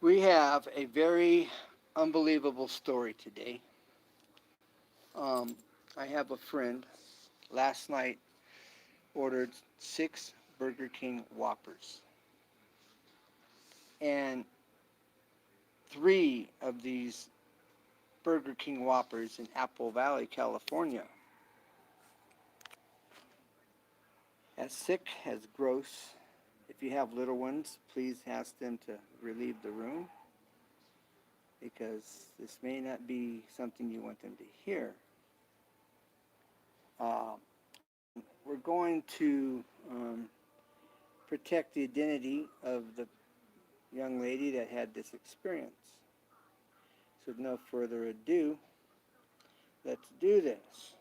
We have a very unbelievable story today. Um, I have a friend last night ordered 6 Burger King Whoppers, and three of these Burger King Whoppers in Apple Valley, California, as sick, as gross. If you have little ones, please ask them to relieve the room because this may not be something you want them to hear. And we're going to protect the identity of the young lady that had this experience. So, with no further ado, let's do this.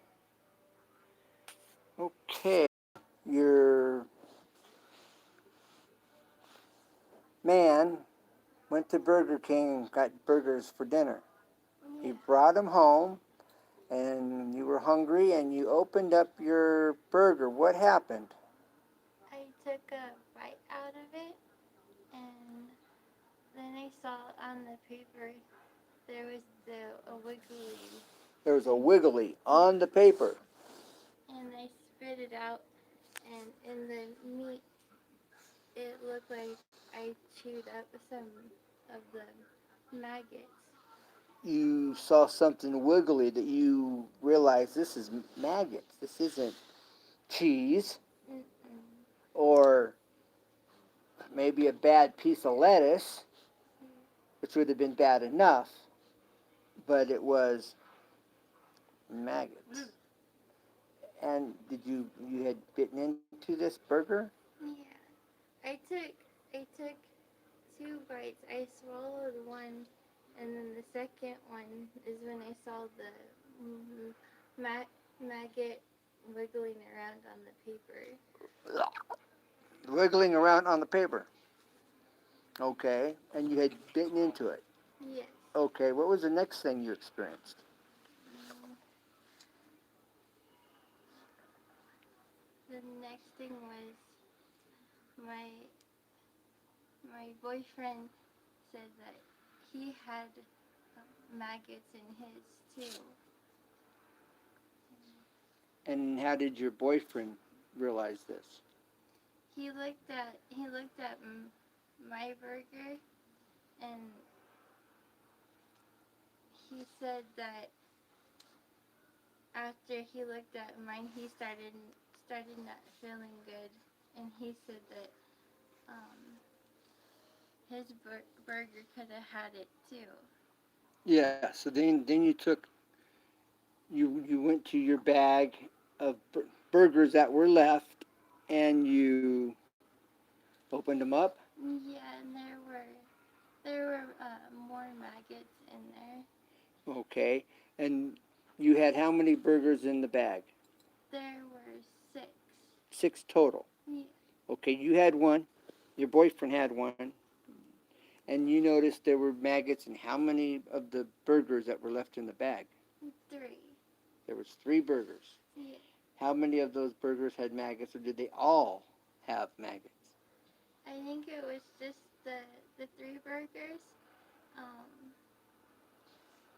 Okay, your man went to Burger King and got burgers for dinner. He brought them home, and you were hungry, and you opened up your burger. What happened? I took a bite out of it, and then I saw on the paper there was a wiggly, There was a wiggly on the paper. and I spit it out, and in the meat, it looked like I chewed up some of the maggots. You saw something wiggly that you realized this is maggots. This isn't cheese Mm-mm. or maybe a bad piece of lettuce, which would have been bad enough, but it was maggots. And did you had bitten into this burger? Yeah, I took 2 bites. I swallowed one, and then the second one is when I saw the maggot wiggling around on the paper. Wiggling around on the paper. Okay, and you had bitten into it. Yes. Okay, what was the next thing you experienced? Mm, the next thing was my my boyfriend said that he had maggots in his too. And how did your boyfriend realize this? He looked at my burger, and he said that after he looked at mine, he started not feeling good, and he said that his burger could have had it too. Yeah, so then you went to your bag of burgers that were left and you opened them up. Yeah, and there were more maggots in there. Okay, and you had how many burgers in the bag? There were 6. 6 total. Yeah, Okay, you had one, your boyfriend had one, and you noticed there were maggots in how many of the burgers that were left in the bag? 3. There was 3 burgers. Yeah, How many of those burgers had maggots, or did they all have maggots? I think it was just the 3 burgers. Um,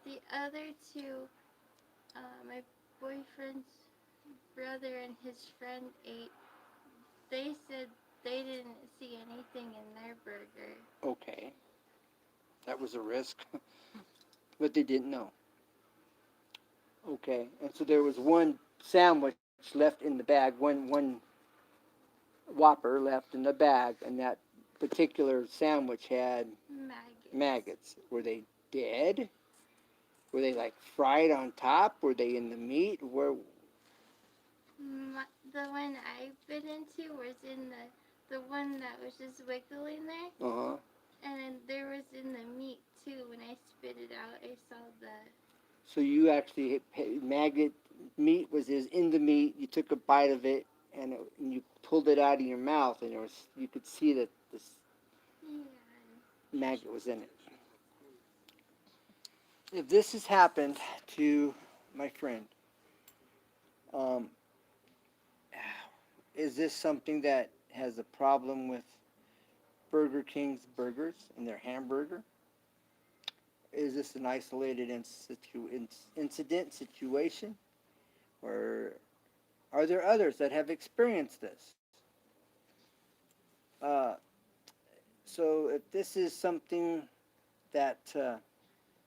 the other two, my boyfriend's brother and his friend ate. They said they didn't see anything in their burger. Okay, that was a risk, but they didn't know. Okay, and so there was one sandwich left in the bag, one Whopper left in the bag, and that particular sandwich had Maggots. maggots. Were they dead? Were they like fried on top? Were they in the meat? Where? The one I bit into was in the one that was just wiggling there, Uh huh. and then there was in the meat too. When I spit it out, I saw the. So you actually maggot meat was is in the meat. You took a bite of it, and you pulled it out of your mouth, and you could see that this Yeah. maggot was in it. If this has happened to my friend, um, is this something that has a problem with Burger King's burgers and their hamburger? is this an isolated incident situation, or are there others that have experienced this? Uh, so if this is something that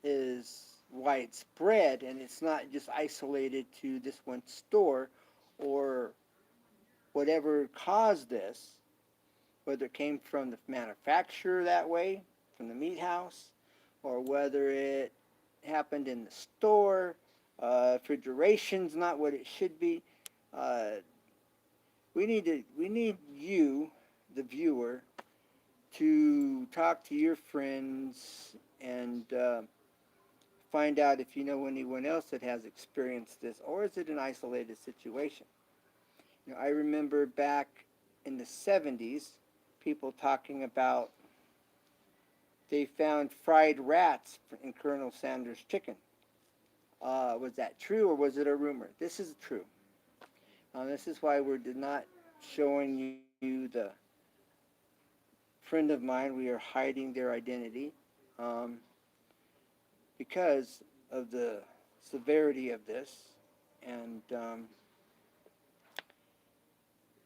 is widespread and it's not just isolated to this one store or whatever caused this, whether it came from the manufacturer that way, from the meat house, or whether it happened in the store, refrigeration's not what it should be. Uh, we need you, the viewer, to talk to your friends and find out if you know anyone else that has experienced this, or is it an isolated situation? You know, I remember back in the 70s, people talking about they found fried rats in Colonel Sanders' chicken. Was that true or was it a rumor? This is true. This is why we're not showing you the friend of mine. We are hiding their identity um, because of the severity of this. And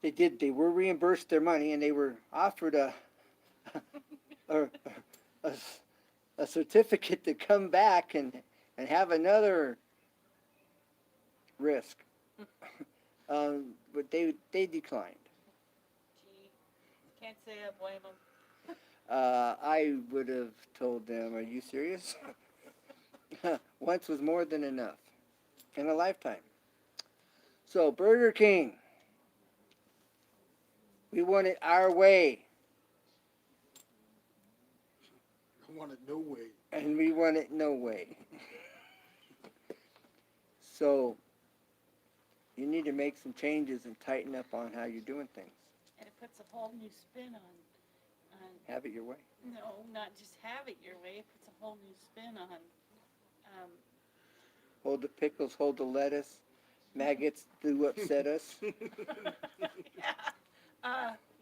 they were reimbursed their money and they were offered a, a, a certificate to come back and have another risk. But they declined. Gee, can't say I blame them. I would have told them, "Are you serious?" Once was more than enough in a lifetime. So Burger King, we want it our way, I want it no way. and we want it no way. So you need to make some changes and tighten up on how you're doing things. And it puts a whole new spin on Have it your way. no, not just have it your way. It puts a whole new spin on Hold the pickles, hold the lettuce. Maggots do upset us. yeah,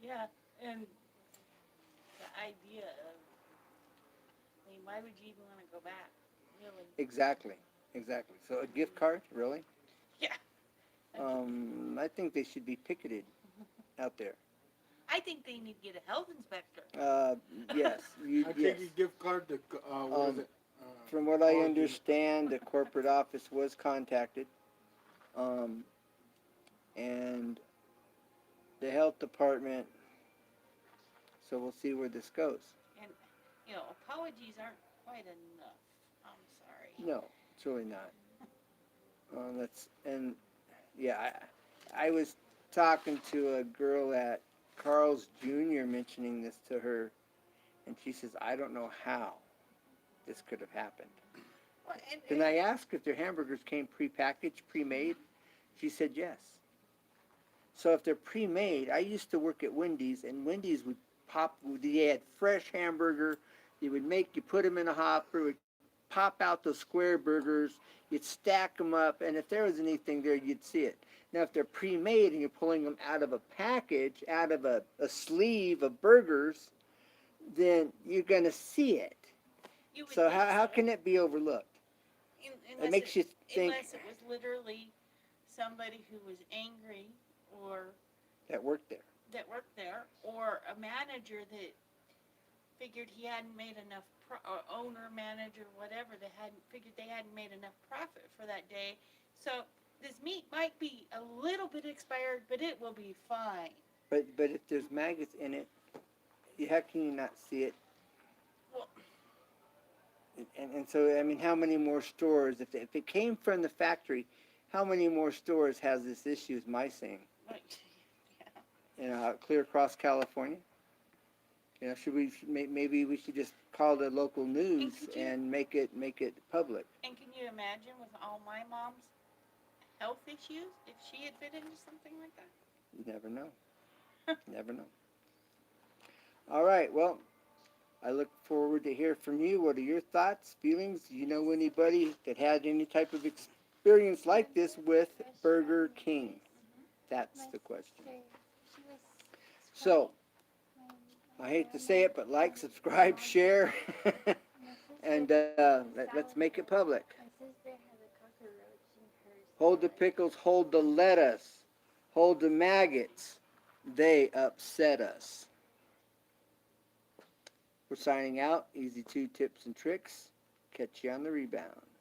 yeah, and the idea of, I mean, why would you even want to go back? Really? Exactly, exactly. So a gift card, really? Yeah. I think they should be picketed out there. I think they need to get a health inspector. Yes, I yes. take a gift card to, what is it? From what I Quality. understand, the corporate office was contacted, and the health department. So we'll see where this goes. And, apologies aren't quite enough. I'm sorry. No, it's really not. That's and yeah, I was talking to a girl at Carl's Jr. mentioning this to her, and she says, "I don't know how this could have happened." Well, Then I asked if their hamburgers came pre-packaged, pre-made. She said yes. So if they're pre-made, I used to work at Wendy's, and Wendy's would they had fresh hamburger. You put them in a hopper, it would pop out those square burgers. You'd stack them up, and if there was anything there, you'd see it. Now, if they're pre-made and you're pulling them out of a package, out of a sleeve of burgers, then you're going to see it. you would So think how can it be overlooked? unless It makes you think unless it was literally somebody who was angry or that worked there. that worked there, or a manager that figured he hadn't made enough, or owner, manager, whatever, that hadn't made enough profit for that day. So this meat might be a little bit expired, but it will be fine. But if there's maggots in it, how can you not see it? Well, And so, I mean, how many more stores, if it came from the factory, how many more stores has this issue, is my saying? like, Clear across California? Maybe we should just call the local news could you- and make it public. and can you imagine with all my mom's health issues if she had fit into something like that? You never know. Never know. All right, well, I look forward to hear from you. What are your thoughts, feelings? Do you know anybody that had any type of experience like this with Burger King? That's the question. She was So, I hate to say it, but like, subscribe, share. and let's make it public. My sister has a cockroach in her Hold the salad. pickles, hold the lettuce, hold the maggots. They upset us. We're signing out. Easy 2 tips and tricks. Catch you on the rebound.